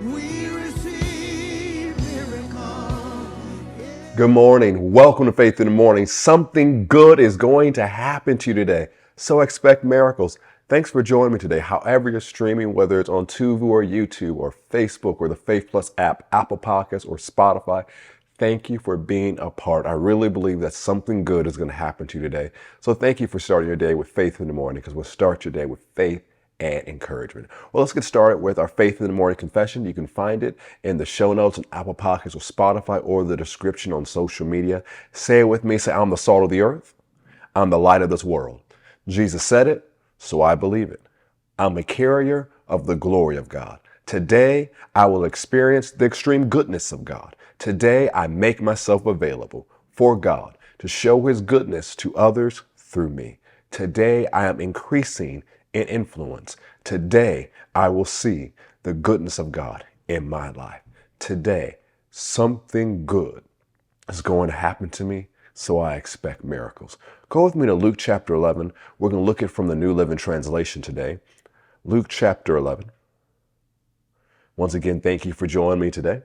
We receive miracle. Good morning. Welcome to Faith in the Morning. Something good is going to happen to you today. So expect miracles. Thanks for joining me today. However you're streaming, whether it's on Tuvu or YouTube or Facebook or the Faith Plus app, Apple Podcasts or Spotify, thank you for being a part. I really believe that something good is going to happen to you today. So thank you for starting your day with faith in the morning, because we'll start your day with faith and encouragement. Well, let's get started with our Faith in the Morning confession. You can find it in the show notes on Apple Podcasts or Spotify, or the description on social media. Say it with me. Say, I'm the salt of the earth. I'm the light of this world. Jesus said it, so I believe it. I'm a carrier of the glory of God. Today, I will experience the extreme goodness of God. Today, I make myself available for God to show his goodness to others through me. Today, I am increasing in influence. Today, I will see the goodness of God in my life. Today, something good is going to happen to me, so I expect miracles. Go with me to Luke chapter 11. We're going to look at from the New Living Translation today. Luke chapter 11. Once again, thank you for joining me today.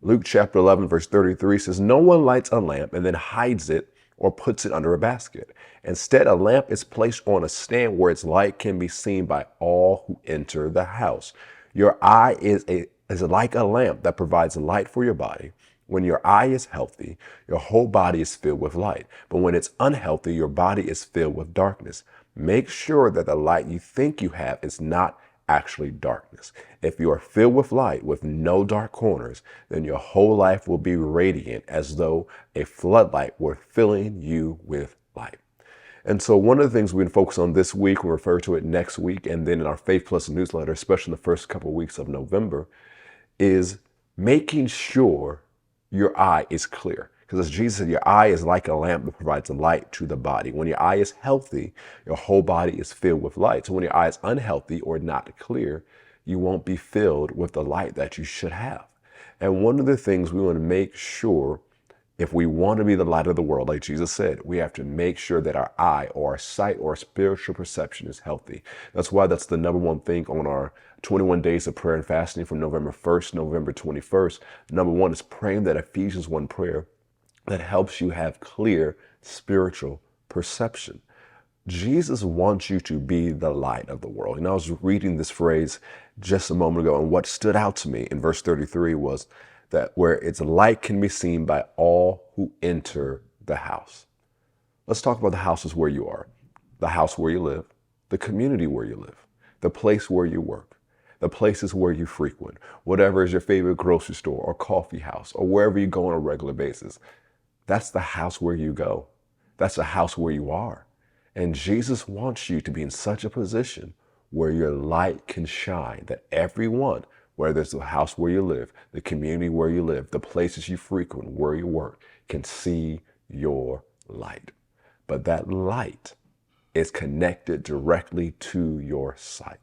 Luke chapter 11, verse 33 says, "No one lights a lamp and then hides it or puts it under a basket. Instead, a lamp is placed on a stand where its light can be seen by all who enter the house. Your eye is like a lamp that provides light for your body. When your eye is healthy, your whole body is filled with light. But when it's unhealthy, your body is filled with darkness. Make sure that the light you think you have is not actually darkness. If you are filled with light with no dark corners, then your whole life will be radiant, as though a floodlight were filling you with light." And so one of the things we're going to focus on this week, we'll refer to it next week, and then in our Faith Plus newsletter, especially in the first couple of weeks of November, is making sure your eye is clear. Because as Jesus said, your eye is like a lamp that provides light to the body. When your eye is healthy, your whole body is filled with light. So when your eye is unhealthy or not clear, you won't be filled with the light that you should have. And one of the things we want to make sure, if we want to be the light of the world, like Jesus said, we have to make sure that our eye or our sight or our spiritual perception is healthy. That's why that's the number one thing on our 21 days of prayer and fasting from November 1st, November 21st. Number one is praying that Ephesians 1 prayer that helps you have clear spiritual perception. Jesus wants you to be the light of the world. And I was reading this phrase just a moment ago, and what stood out to me in verse 33 was that where its light can be seen by all who enter the house. Let's talk about the houses where you are, the house where you live, the community where you live, the place where you work, the places where you frequent, whatever is your favorite grocery store or coffee house or wherever you go on a regular basis. That's the house where you go. That's the house where you are. And Jesus wants you to be in such a position where your light can shine, that everyone, whether it's the house where you live, the community where you live, the places you frequent, where you work, can see your light. But that light is connected directly to your sight.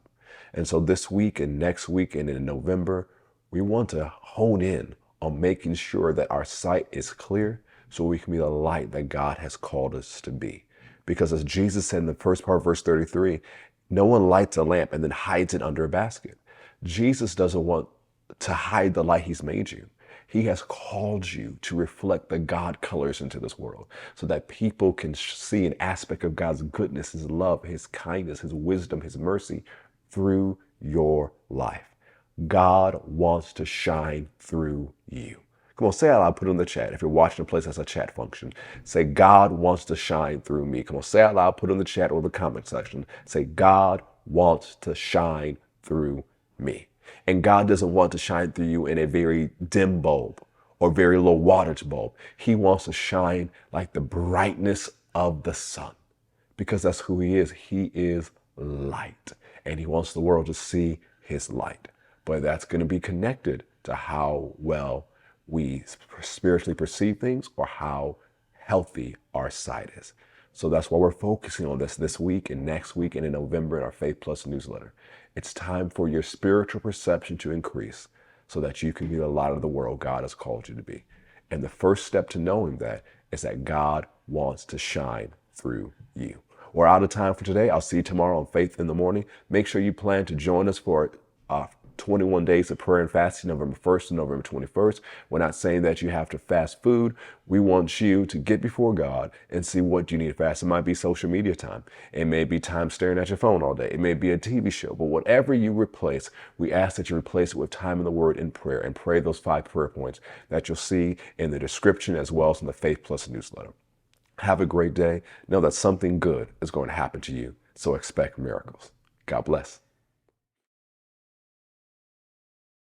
And so this week and next week and in November, we want to hone in on making sure that our sight is clear so we can be the light that God has called us to be. Because as Jesus said in the first part of verse 33, no one lights a lamp and then hides it under a basket. Jesus doesn't want to hide the light he's made you. He has called you to reflect the God colors into this world so that people can see an aspect of God's goodness, his love, his kindness, his wisdom, his mercy through your life. God wants to shine through you. Come on, say it out loud, put it in the chat. If you're watching a place that's a chat function, say, God wants to shine through me. Come on, say it out loud, put it in the chat or the comment section. Say, God wants to shine through me. And God doesn't want to shine through you in a very dim bulb or very low wattage bulb. He wants to shine like the brightness of the sun, because that's who he is. He is light, and he wants the world to see his light. But that's going to be connected to how well we spiritually perceive things or how healthy our sight is. So that's why we're focusing on this week and next week and in November in our Faith Plus newsletter. It's time for your spiritual perception to increase so that you can be the light of the world God has called you to be. And the first step to knowing that is that God wants to shine through you. We're out of time for today. I'll see you tomorrow on Faith in the Morning. Make sure you plan to join us for 21 days of prayer and fasting, November 1st to November 21st. We're not saying that you have to fast food. We want you to get before God and see what you need to fast. It might be social media time. It may be time staring at your phone all day. It may be a TV show. But whatever you replace, we ask that you replace it with time in the Word and prayer, and pray those 5 prayer points that you'll see in the description as well as in the Faith Plus newsletter. Have a great day. Know that something good is going to happen to you, so expect miracles. God bless.